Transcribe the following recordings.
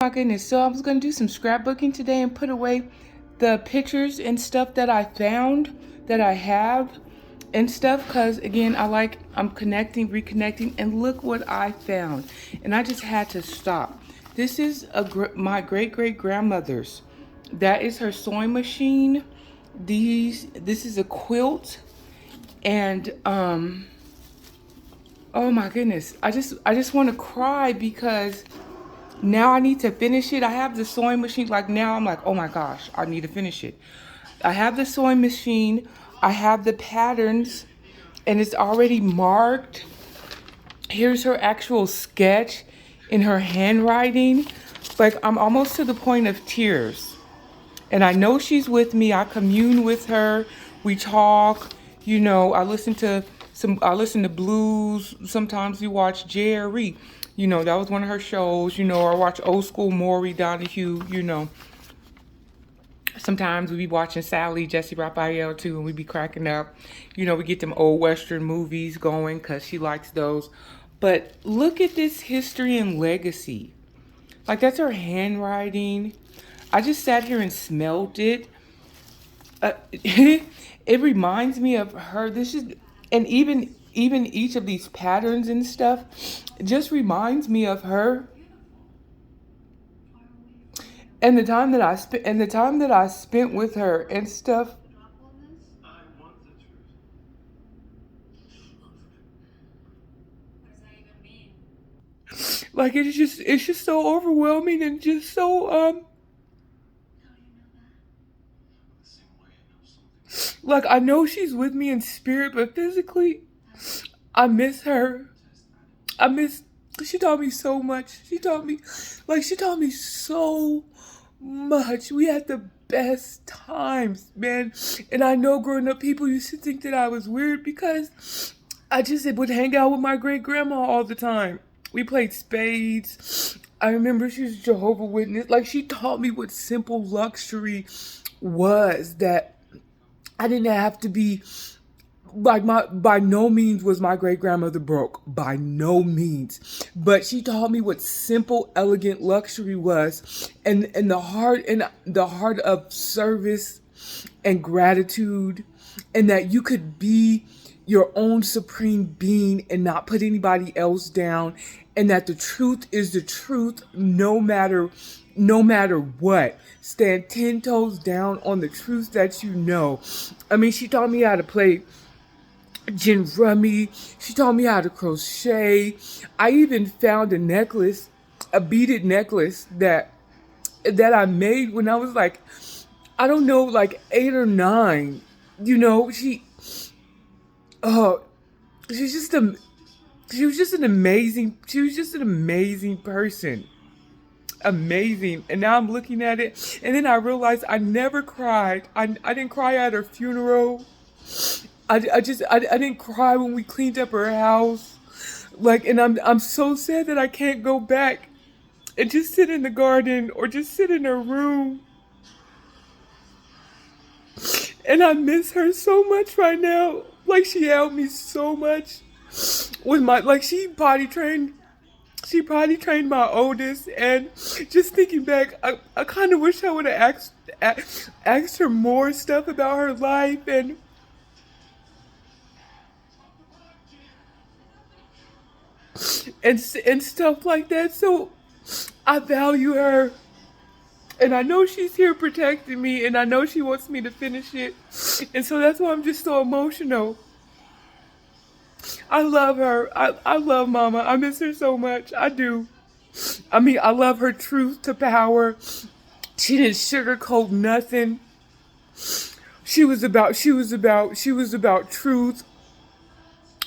My goodness, so I was gonna do some scrapbooking today and put away the pictures and stuff that I found that I have and stuff, because again I'm connecting, reconnecting, and look what I found. And I just had to stop. This is my great grandmother's. That is her sewing machine. This is a quilt, and oh my goodness, I just want to cry because now I need to finish it. I have the sewing machine. Like now I'm like, oh my gosh, I need to finish it. I have the sewing machine. I have the patterns and it's already marked. Here's her actual sketch in her handwriting. Like I'm almost to the point of tears. And I know she's with me. I commune with her. We talk. You know, I listen to blues. Sometimes we watch Jerry. You know, that was one of her shows. You know, or I watch old school Maury Donahue. You know, sometimes we be watching Sally, Jesse Raphael too, and we be cracking up. You know, we get them old Western movies going because she likes those. But look at this history and legacy. Like that's her handwriting. I just sat here and smelled it. It reminds me of her. And even each of these patterns and stuff just reminds me of her and the time that I spent with her and stuff. Like it's just so overwhelming and just so like I know she's with me in spirit, but physically I miss her. I miss She taught me so much. She taught me so much. We had the best times, man. And I know growing up people used to think that I was weird because I just would hang out with my great grandma all the time. We played spades. I remember she was Jehovah Witness. Like she taught me what simple luxury was, that I didn't have to be like by no means was my great grandmother broke, by no means, but she taught me what simple elegant luxury was, and the heart of service and gratitude, and that you could be your own supreme being and not put anybody else down, and that the truth is the truth no matter what. Stand 10 toes down on the truth that you know. I mean, she taught me how to play gin rummy. She taught me how to crochet. I even found a beaded necklace that I made when I was like, I don't know, like 8 or 9. You know, oh, she's just a, she was just an amazing person. Amazing. And now I'm looking at it and then I realized I never cried. I didn't cry at her funeral. I didn't cry when we cleaned up her house. Like, and I'm so sad that I can't go back and just sit in the garden or just sit in her room. And I miss her so much right now. Like she helped me so much with she potty trained my oldest, and just thinking back, I kind of wish I would have asked her more stuff about her life and stuff like that. So I value her, and I know she's here protecting me, and I know she wants me to finish it, and so that's why I'm just so emotional. I love her. I love Mama. I miss her so much. I do. I mean, I love her truth to power. She didn't sugarcoat nothing. She was about truth.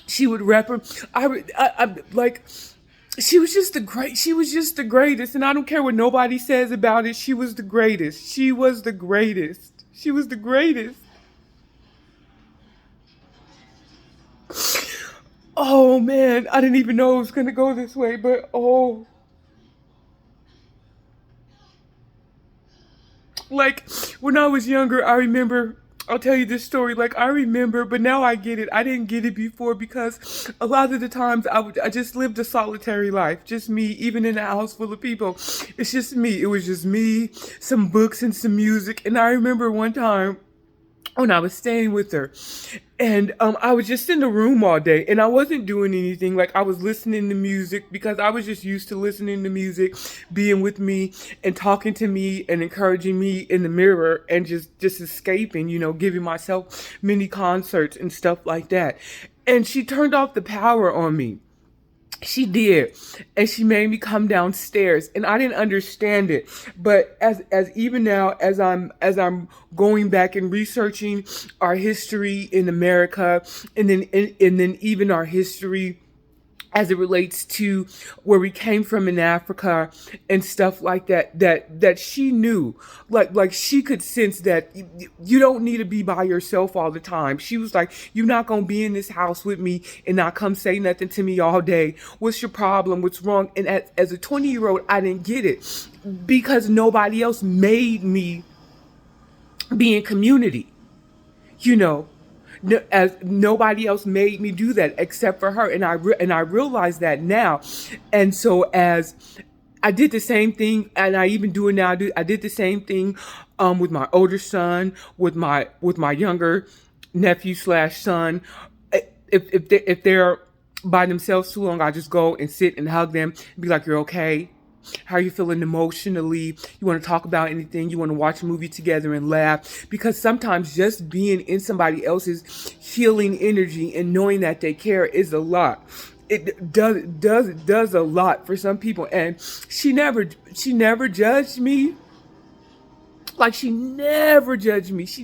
She would rep her. I like. She was just the greatest, and I don't care what nobody says about it. She was the greatest. She was the greatest. She was the greatest. Oh man, I didn't even know it was gonna go this way, but oh, like when I was younger, I remember I'll tell you this story. Like, I remember, but now I get it. I didn't get it before because a lot of the times I just lived a solitary life. Just me, even in a house full of people. It's just me. It was just me, some books and some music. And I remember one time when I was staying with her, and I was just in the room all day, and I wasn't doing anything. Like, I was listening to music because I was just used to listening to music, being with me and talking to me and encouraging me in the mirror, and just escaping, giving myself mini concerts and stuff like that. And she turned off the power on me. She did, and she made me come downstairs, and I didn't understand it. But as even now, as I'm going back and researching our history in America, and then even our history as it relates to where we came from in Africa and stuff like that she knew, like she could sense that you don't need to be by yourself all the time. She was like, you're not going to be in this house with me and not come say nothing to me all day. What's your problem? What's wrong? And as a 20-year-old, I didn't get it because nobody else made me be in community, as nobody else made me do that except for her, and I realize that now. And so as I did the same thing, and I even do it now. I did the same thing with my older son, with my younger nephew slash son. If they're by themselves too long, I just go and sit and hug them and be like, "You're okay? How are you feeling emotionally? You want to talk about anything? You want to watch a movie together and laugh?" Because sometimes just being in somebody else's healing energy and knowing that they care is a lot. It does a lot for some people. And she never judged me. Like, she never judged me. She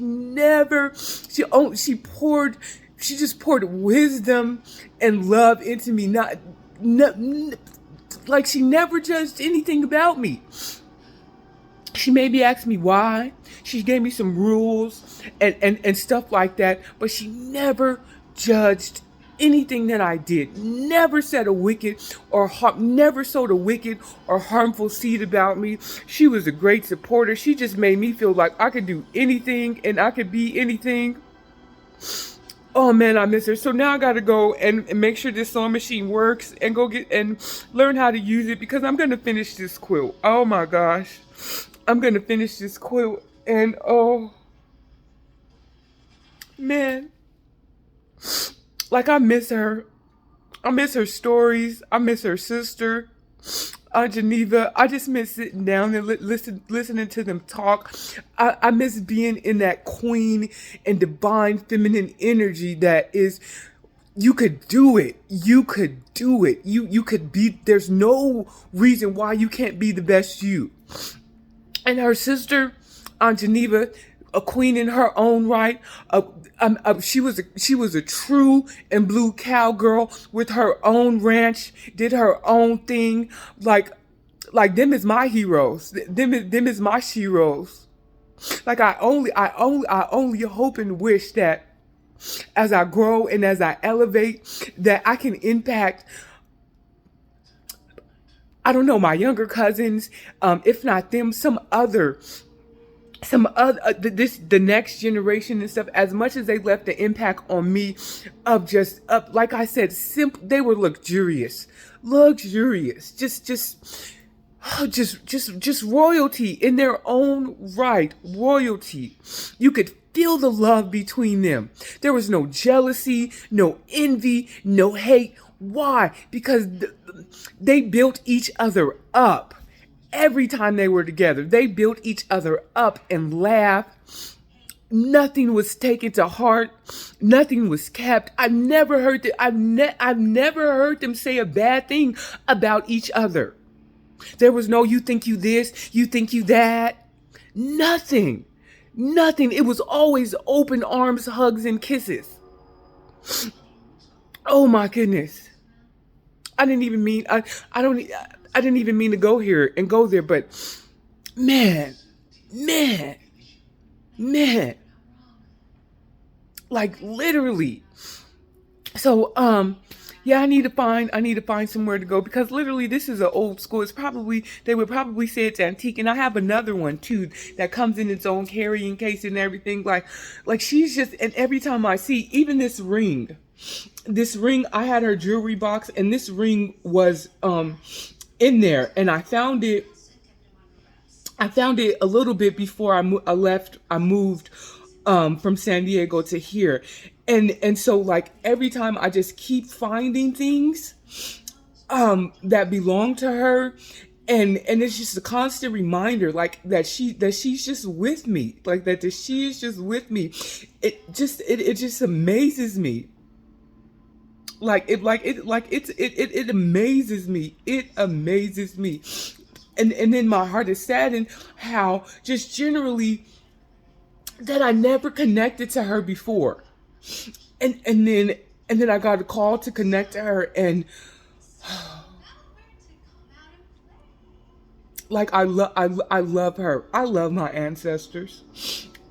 just poured wisdom and love into me. Like, she never judged anything about me. She maybe asked me why. She gave me some rules and stuff like that. But she never judged anything that I did. Never said never sowed a wicked or harmful seed about me. She was a great supporter. She just made me feel like I could do anything and I could be anything. Oh man, I miss her. So now I gotta go and make sure this sewing machine works and go get and learn how to use it because I'm gonna finish this quilt. Oh my gosh. I'm gonna finish this quilt, and oh man. Like, I miss her. I miss her stories. I miss her sister, Aunt Geneva. I just miss sitting down and listening to them talk. I miss being in that queen and divine feminine energy that is, you could do it. You could do it. You could be, there's no reason why you can't be the best you. And her sister, Aunt Geneva, a queen in her own right. She was a true and blue cowgirl with her own ranch, did her own thing. Like them is my heroes. Them is my sheroes. Like, I only hope and wish that as I grow and as I elevate, that I can impact, I don't know, my younger cousins, if not them, the next generation and stuff, as much as they left the impact on me of just, like I said, they were luxurious, just royalty in their own right, royalty. You could feel the love between them. There was no jealousy, no envy, no hate. Why? Because they built each other up. Every time they were together, they built each other up and laughed. Nothing was taken to heart. Nothing was kept. I've never heard them say a bad thing about each other. There was no, you think you this, you think you that. Nothing. It was always open arms, hugs, and kisses. Oh my goodness. I didn't even mean to go here and go there, but man, like, literally. So, Yeah, I need to find somewhere to go because literally this is an old school. They would probably say it's antique. And I have another one too that comes in its own carrying case and everything. Like she's just, and every time I see even this ring, I had her jewelry box and this ring was, in there and I found it a little bit before I moved from San Diego to here. And so like every time I just keep finding things that belong to her, and it's just a constant reminder like that she's just with me, like that she is just with me. It just amazes me. It amazes me. It amazes me. And then my heart is saddened how just generally that I never connected to her before. And then I got a call to connect to her, and like I love her. I love my ancestors.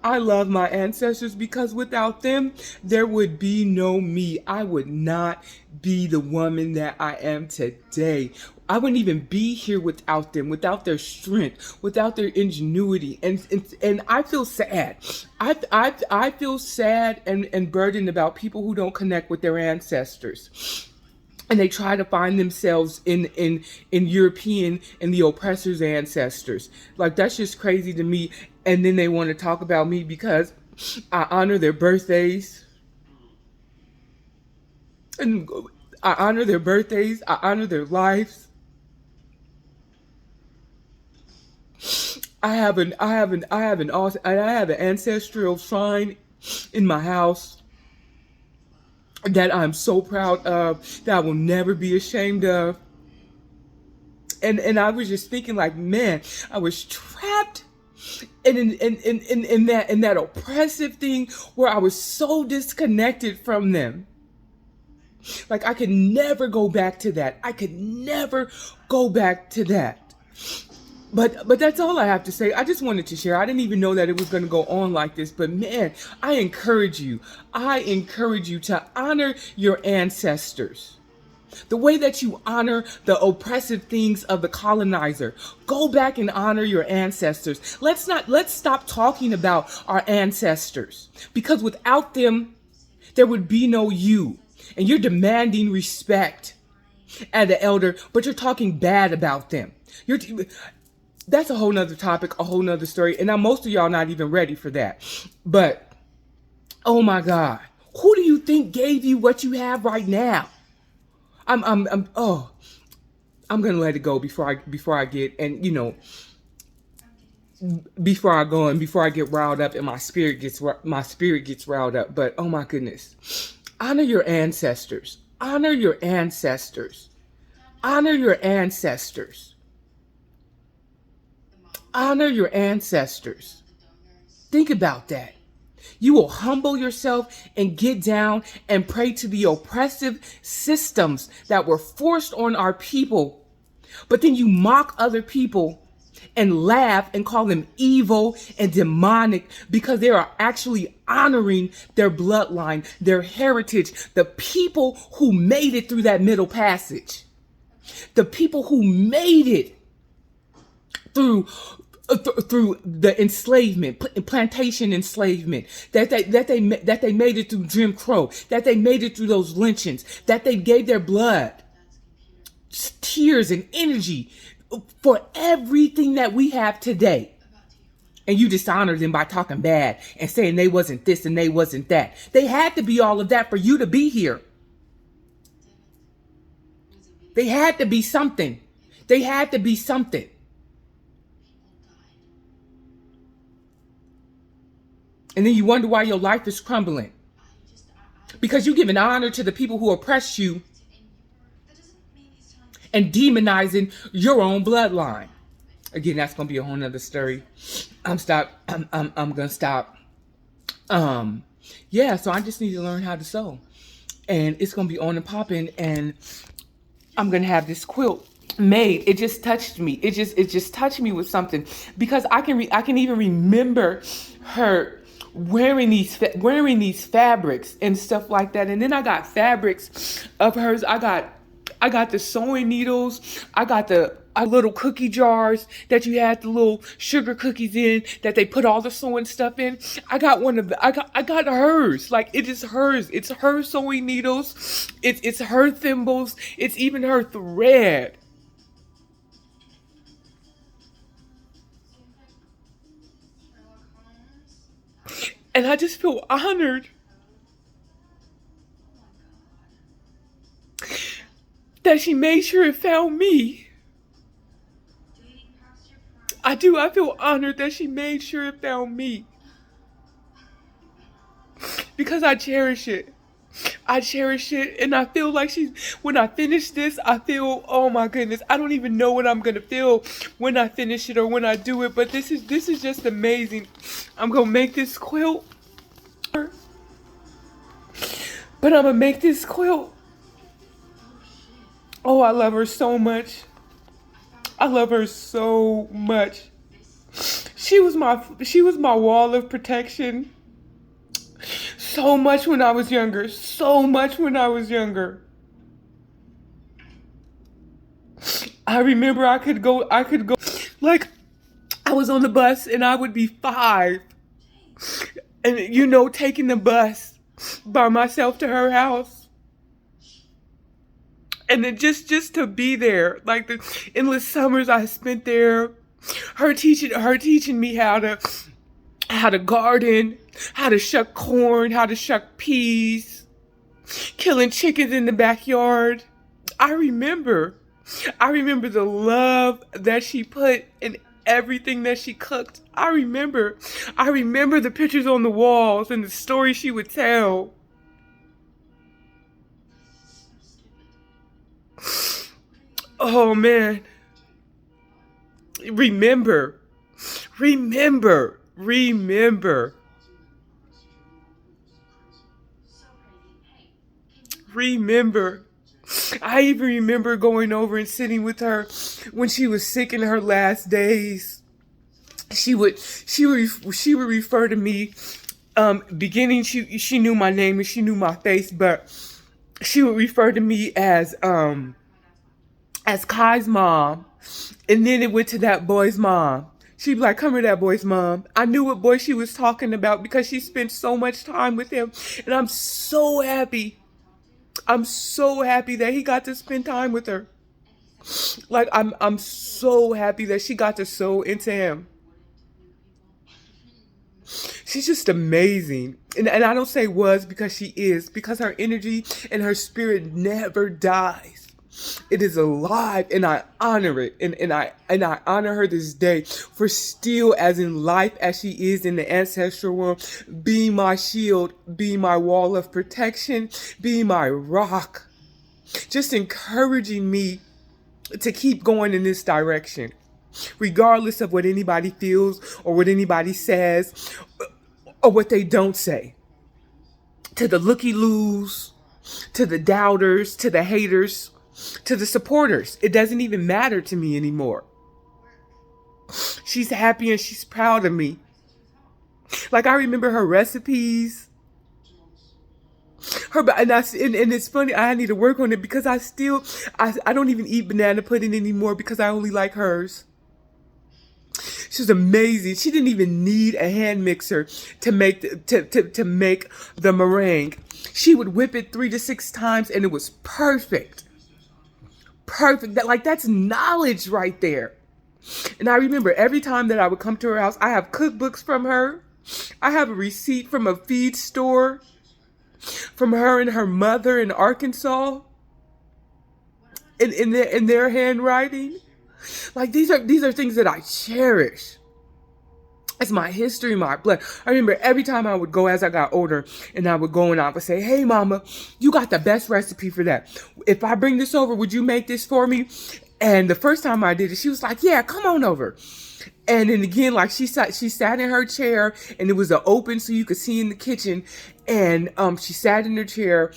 I love my ancestors because without them, there would be no me. I would not be the woman that I am today. I wouldn't even be here without them, without their strength, without their ingenuity. And I feel sad. I feel sad and burdened about people who don't connect with their ancestors. And they try to find themselves in European and the oppressor's ancestors. Like that's just crazy to me. And then they want to talk about me because I honor their birthdays. And I honor their birthdays. I honor their lives. I have an ancestral shrine in my house that I'm so proud of, that I will never be ashamed of. And I was just thinking like, man, I was trapped in that oppressive thing where I was so disconnected from them. Like I could never go back to that. I could never go back to that. But that's all I have to say. I just wanted to share. I didn't even know that it was going to go on like this. But man, I encourage you to honor your ancestors. The way that you honor the oppressive things of the colonizer. Go back and honor your ancestors. Let's stop talking about our ancestors. Because without them, there would be no you. And you're demanding respect as an elder, but you're talking bad about them. That's a whole nother topic, a whole nother story. And now most of y'all not even ready for that. But, oh my God, who do you think gave you what you have right now? I'm gonna let it go before I get, and before I go and before I get riled up and my spirit gets riled up. But oh my goodness, honor your ancestors. Honor your ancestors. Honor your ancestors. Honor your ancestors. Think about that. You will humble yourself and get down and pray to the oppressive systems that were forced on our people. But then you mock other people and laugh and call them evil and demonic because they are actually honoring their bloodline, their heritage, the people who made it through that Middle Passage. The people who made it through the enslavement, plantation enslavement, that they made it through Jim Crow, that they made it through those lynchings, that they gave their blood, tears and energy for everything that we have today. And you dishonor them by talking bad and saying they wasn't this and they wasn't that. They had to be all of that for you to be here. They had to be something. They had to be something. And then you wonder why your life is crumbling. Because you're giving honor to the people who oppress you and demonizing your own bloodline. Again, that's going to be a whole nother story. I'm going to stop. Yeah, so I just need to learn how to sew. And it's going to be on and popping. And I'm going to have this quilt made. It just touched me. It just touched me with something. Because I can even remember her wearing these fabrics and stuff like that. And then I got fabrics of hers. I got the sewing needles. I got the little cookie jars that you had the little sugar cookies in that they put all the sewing stuff in. I got one of the, I got hers. Like, it is hers. It's her sewing needles. It's her thimbles. It's even her thread. And I just feel honored that she made sure it found me. I do. I feel honored that she made sure it found me. Because I cherish it. I cherish it. And I feel like when I finish this, I feel, oh my goodness, I don't even know what I'm going to feel when I finish it or when I do it. But this is just amazing. I'm going to make this quilt. But I'm going to make this quilt. Oh, I love her so much. I love her so much. She was my wall of protection. So much when I was younger. So much when I was younger. I remember I could go, like, I was on the bus and I would be 5. And, you know, taking the bus by myself to her house. And then just to be there, like the endless summers I spent there, her teaching me how to garden, how to shuck corn, how to shuck peas, killing chickens in the backyard. I remember the love that she put in everything that she cooked. I remember the pictures on the walls and the stories she would tell. Oh man. Remember. I even remember going over and sitting with her when she was sick in her last days. She would refer to me, beginning, she knew my name and she knew my face, but she would refer to me as Kai's mom. And then it went to that boy's mom. She'd be like, come here, that boy's mom. I knew what boy she was talking about because she spent so much time with him. And I'm so happy. I'm so happy that he got to spend time with her. Like, I'm so happy that she got to sew into him. She's just amazing. And I don't say was because she is, because her energy and her spirit never dies. It is alive, and I honor it, and I honor her this day for still as in life as she is in the ancestral world, being my shield, being my wall of protection, being my rock, just encouraging me to keep going in this direction, regardless of what anybody feels or what anybody says or what they don't say. To the looky-loos, to the doubters, to the haters, to the supporters, it doesn't even matter to me anymore. She's happy and she's proud of me. Like, I remember her recipes. And it's funny, I need to work on it because I don't even eat banana pudding anymore because I only like hers. She's amazing. She didn't even need a hand mixer to make to make the meringue. She would whip it 3 to 6 times and it was perfect. Perfect. That's knowledge right there. And I remember every time that I would come to her house, I have cookbooks from her. I have a receipt from a feed store from her and her mother in Arkansas in their handwriting. Like, these are things that I cherish. It's my history, my blood. I remember every time I would go as I got older and I would go and I would say, hey, mama, you got the best recipe for that. If I bring this over, would you make this for me? And the first time I did it, she was like, yeah, come on over. And then again, like, she sat in her chair and it was open so you could see in the kitchen. And she sat in her chair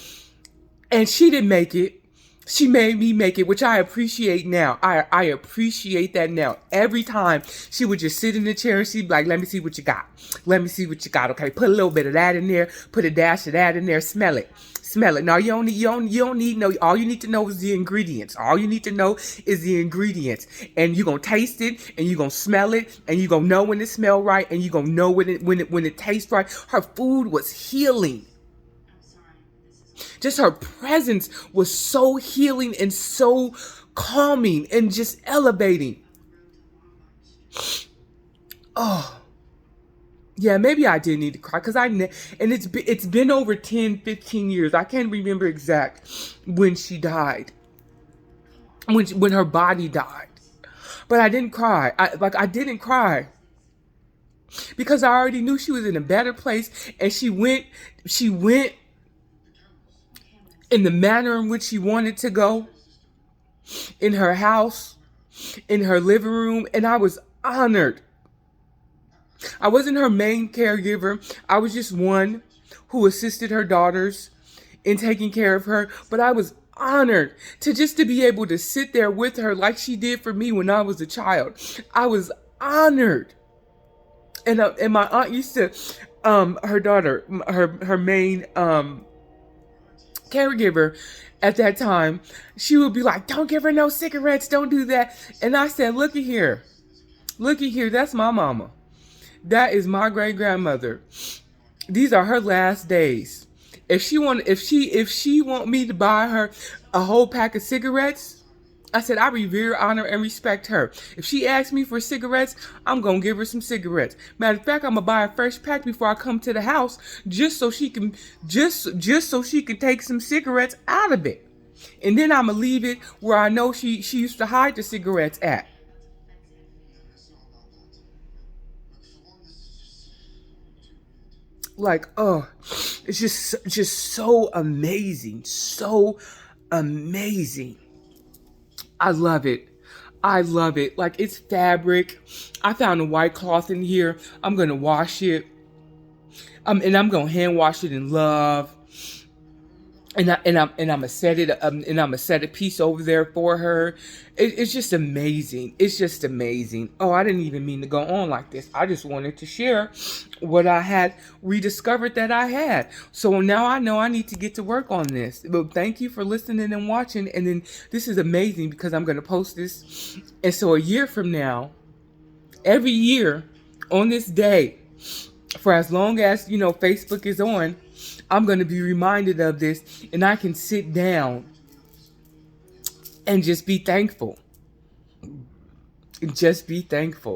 and she didn't make it. She made me make it, which I appreciate now. I appreciate that now. Every time she would just sit in the chair and she'd be like, let me see what you got. Let me see what you got. Okay, put a little bit of that in there. Put a dash of that in there. Smell it. Smell it. No, you don't need no. All you need to know is the ingredients. All you need to know is the ingredients. And you're gonna taste it and you're gonna smell it and you're gonna know when it smells right and you're gonna know when it tastes right. Her food was healing. Just her presence was so healing and so calming and just elevating. Oh, yeah, maybe I did need to cry because and it's been over 10, 15 years. I can't remember exact when she died, when her body died. But I didn't cry. I didn't cry because I already knew she was in a better place, and she went in the manner in which she wanted to go, in her house, in her living room, and I was honored. I wasn't her main caregiver. I was just one who assisted her daughters in taking care of her, but I was honored to be able to sit there with her like she did for me when I was a child. I was honored. And my aunt used to, her daughter, her main caregiver at that time, she would be like, don't give her no cigarettes, don't do that. And I said, looky here, that's my mama. That is my great grandmother. These are her last days. If she want me to buy her a whole pack of cigarettes, I said, I revere, honor, and respect her. If she asks me for cigarettes, I'm going to give her some cigarettes. Matter of fact, I'm going to buy a fresh pack before I come to the house just so she can take some cigarettes out of it. And then I'm going to leave it where I know she used to hide the cigarettes at. Like, oh, it's just so amazing. So amazing. I love it. I love it. Like, it's fabric. I found a white cloth in here. I'm going to wash it. And I'm going to hand wash it in love. And I'm gonna set it and I'm gonna set a piece over there for her. It's just amazing. It's just amazing. Oh, I didn't even mean to go on like this. I just wanted to share what I had rediscovered that I had. So now I know I need to get to work on this. But thank you for listening and watching. And then this is amazing because I'm gonna post this. And so a year from now, every year on this day, for as long as Facebook is on, I'm going to be reminded of this, and I can sit down and just be thankful. Just be thankful.